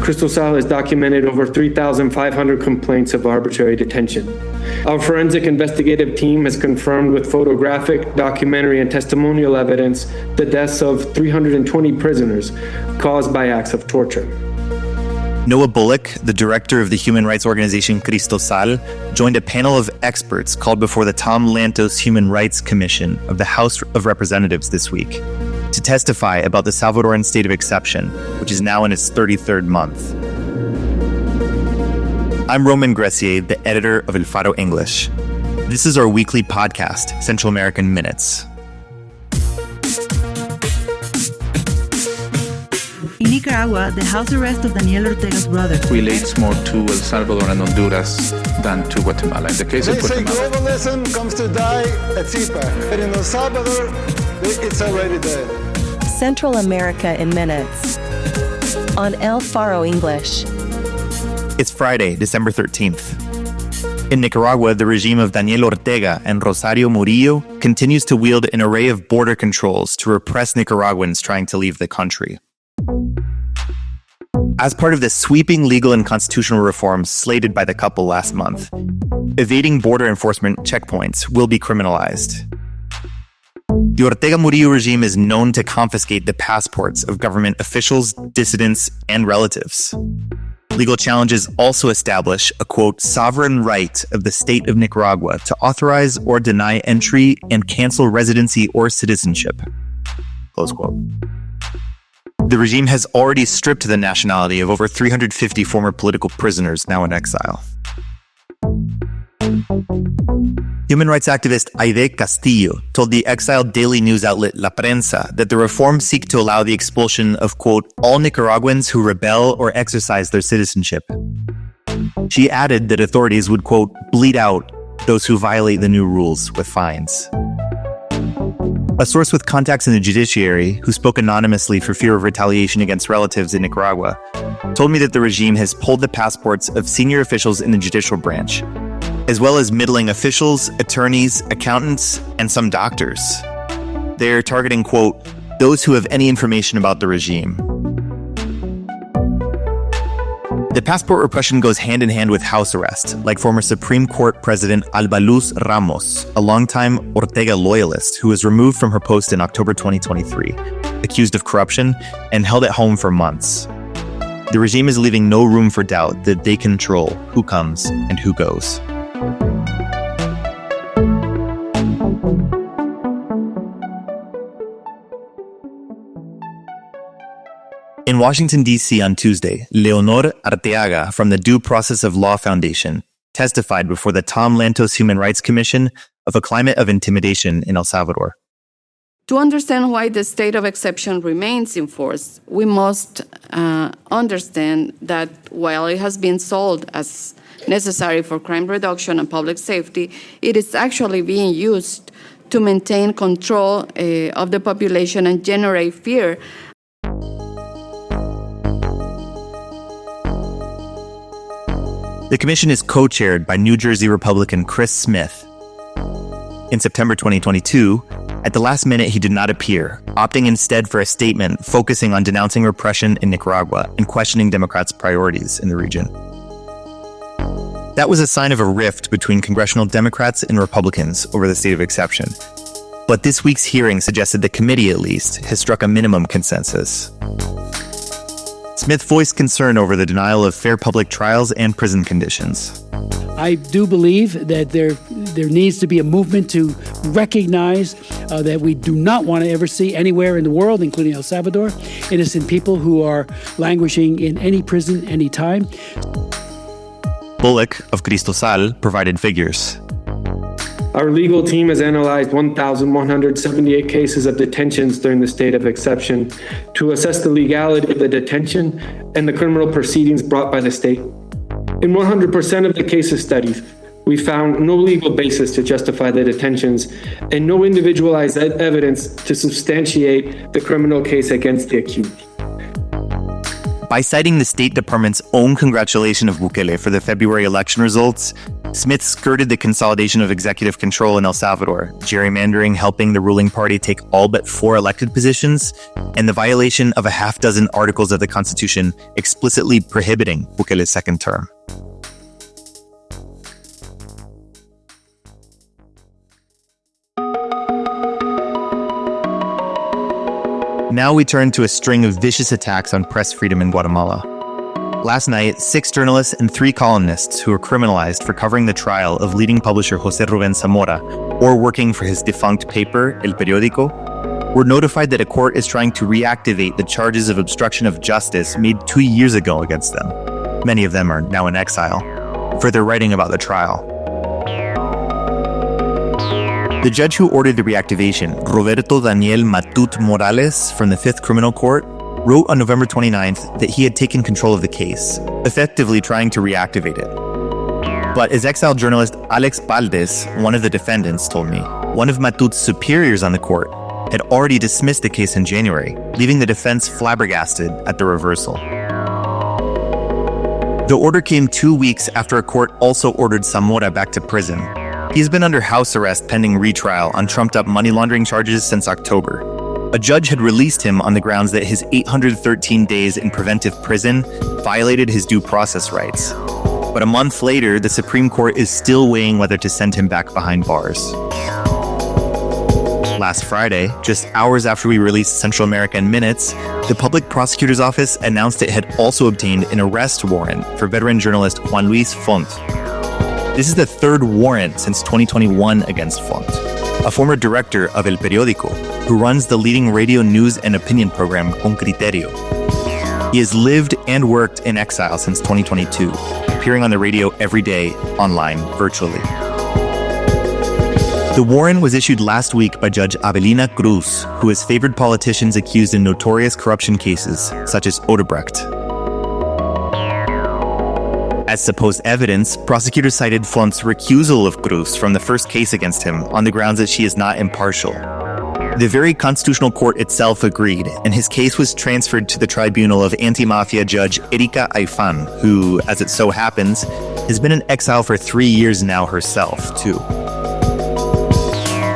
Cristosal has documented over 3,500 complaints of arbitrary detention. Our forensic investigative team has confirmed with photographic, documentary, and testimonial evidence the deaths of 320 prisoners caused by acts of torture. Noah Bullock, the director of the human rights organization Cristosal, joined a panel of experts called before the Tom Lantos Human Rights Commission of the House of Representatives this week to testify about the Salvadoran state of exception, which is now in its 33rd month. I'm Roman Gressier, the editor of Faro English. This is our weekly podcast, Central American Minutes. In Nicaragua, the house arrest of Daniel Ortega's brother relates more to El Salvador and Honduras than to Guatemala. In the case of Guatemala, they say globalism comes to die at CIPA, but in El Salvador, it's already dead. Central America in Minutes on Faro English. It's Friday, December 13th. In Nicaragua, the regime of Daniel Ortega and Rosario Murillo continues to wield an array of border controls to repress Nicaraguans trying to leave the country. As part of the sweeping legal and constitutional reforms slated by the couple last month, evading border enforcement checkpoints will be criminalized. The Ortega-Murillo regime is known to confiscate the passports of government officials, dissidents, and relatives. Legal challenges also establish a, quote, sovereign right of the state of Nicaragua to authorize or deny entry and cancel residency or citizenship, close quote. The regime has already stripped the nationality of over 350 former political prisoners now in exile. Human rights activist Aide Castillo told the exiled daily news outlet La Prensa that the reforms seek to allow the expulsion of, quote, all Nicaraguans who rebel or exercise their citizenship. She added that authorities would, quote, bleed out those who violate the new rules with fines. A source with contacts in the judiciary, who spoke anonymously for fear of retaliation against relatives in Nicaragua, told me that the regime has pulled the passports of senior officials in the judicial branch, as well as middling officials, attorneys, accountants, and some doctors. They're targeting, quote, those who have any information about the regime. The passport repression goes hand in hand with house arrest, like former Supreme Court President Alba Luz Ramos, a longtime Ortega loyalist who was removed from her post in October 2023, accused of corruption, and held at home for months. The regime is leaving no room for doubt that they control who comes and who goes. In Washington, D.C. on Tuesday, Leonor Arteaga from the Due Process of Law Foundation testified before the Tom Lantos Human Rights Commission of a climate of intimidation in El Salvador. To understand why the state of exception remains in force, we must understand that while it has been sold as necessary for crime reduction and public safety, it is actually being used to maintain control of the population and generate fear. The commission is co-chaired by New Jersey Republican Chris Smith. In September 2022, at the last minute he did not appear, opting instead for a statement focusing on denouncing repression in Nicaragua and questioning Democrats' priorities in the region. That was a sign of a rift between congressional Democrats and Republicans over the state of exception. But this week's hearing suggested the committee, at least, has struck a minimum consensus. Smith voiced concern over the denial of fair public trials and prison conditions. I do believe that there needs to be a movement to recognize that we do not want to ever see anywhere in the world, including El Salvador, innocent people who are languishing in any prison, anytime. Bullock of Cristosal provided figures. Our legal team has analyzed 1,178 cases of detentions during the state of exception to assess the legality of the detention and the criminal proceedings brought by the state. In 100% of the cases studied, we found no legal basis to justify the detentions and no individualized evidence to substantiate the criminal case against the accused. By citing the State Department's own congratulation of Bukele for the February election results, Smith skirted the consolidation of executive control in El Salvador, gerrymandering helping the ruling party take all but 4 elected positions, and the violation of a half-dozen articles of the Constitution explicitly prohibiting Bukele's second term. Now we turn to a string of vicious attacks on press freedom in Guatemala. Last night, 6 journalists and 3 columnists who were criminalized for covering the trial of leading publisher Jose Rubén Zamora or working for his defunct paper, elPeriódico, were notified that a court is trying to reactivate the charges of obstruction of justice made 2 years ago against them. Many of them are now in exile for their writing about the trial. The judge who ordered the reactivation, Roberto Daniel Matut Morales from the 5th Criminal Court, wrote on November 29th that he had taken control of the case, effectively trying to reactivate it. But as exiled journalist Alex Baldes, one of the defendants, told me, one of Matut's superiors on the court had already dismissed the case in January, leaving the defense flabbergasted at the reversal. The order came 2 weeks after a court also ordered Zamora back to prison. He's been under house arrest pending retrial on trumped-up money laundering charges since October. A judge had released him on the grounds that his 813 days in preventive prison violated his due process rights. But a month later, the Supreme Court is still weighing whether to send him back behind bars. Last Friday, just hours after we released Central American Minutes, the Public Prosecutor's Office announced it had also obtained an arrest warrant for veteran journalist Juan Luis Font. This is the 3rd warrant since 2021 against Font, a former director of elPeriódico, who runs the leading radio news and opinion program Con Criterio. He has lived and worked in exile since 2022, appearing on the radio every day, online, virtually. The warrant was issued last week by Judge Avelina Cruz, who has favored politicians accused in notorious corruption cases, such as Odebrecht. As supposed evidence, prosecutors cited Font's recusal of Cruz from the first case against him on the grounds that she is not impartial. The very constitutional court itself agreed, and his case was transferred to the tribunal of anti-mafia judge Erika Aifan, who, as it so happens, has been in exile for 3 years now herself, too.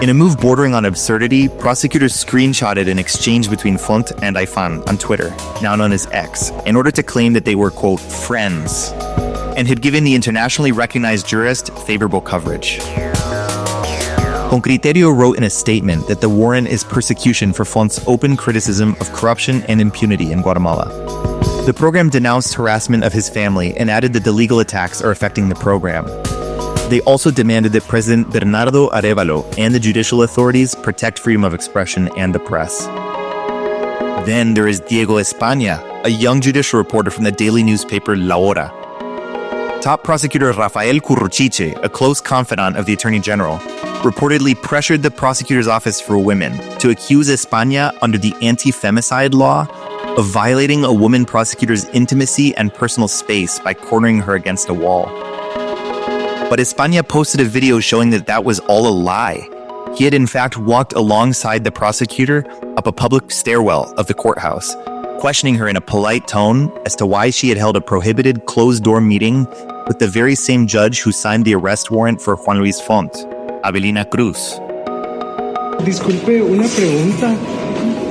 In a move bordering on absurdity, prosecutors screenshotted an exchange between Font and Aifan on Twitter, now known as X, in order to claim that they were, quote, friends, and had given the internationally recognized jurist favorable coverage. Con Criterio wrote in a statement that the warrant is persecution for Font's open criticism of corruption and impunity in Guatemala. The program denounced harassment of his family and added that the legal attacks are affecting the program. They also demanded that President Bernardo Arévalo and the judicial authorities protect freedom of expression and the press. Then there is Diego España, a young judicial reporter from the daily newspaper La Hora. Top prosecutor Rafael Curruchiche, a close confidant of the Attorney General, reportedly pressured the prosecutor's office for women to accuse España under the anti-femicide law of violating a woman prosecutor's intimacy and personal space by cornering her against a wall. But España posted a video showing that that was all a lie. He had in fact walked alongside the prosecutor up a public stairwell of the courthouse, questioning her in a polite tone as to why she had held a prohibited closed-door meeting with the very same judge who signed the arrest warrant for Juan Luis Font, Avelina Cruz. Disculpe, una pregunta.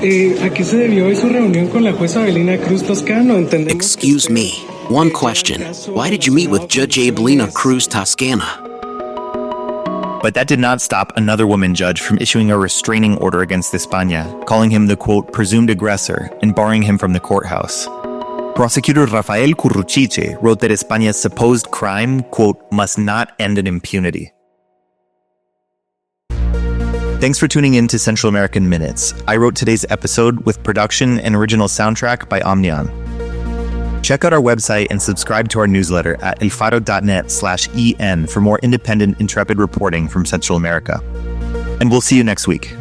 ¿A qué se debió su reunión con la jueza Avelina Cruz Toscano? Excuse me. One question. Why did you meet with Judge Avelina Cruz Toscana? But that did not stop another woman judge from issuing a restraining order against España, calling him the, quote, presumed aggressor and barring him from the courthouse. Prosecutor Rafael Curruchiche wrote that España's supposed crime, quote, must not end in impunity. Thanks for tuning in to Central American Minutes. I wrote today's episode with production and original soundtrack by Omnion. Check out our website and subscribe to our newsletter at elfaro.net/en for more independent, intrepid reporting from Central America. And we'll see you next week.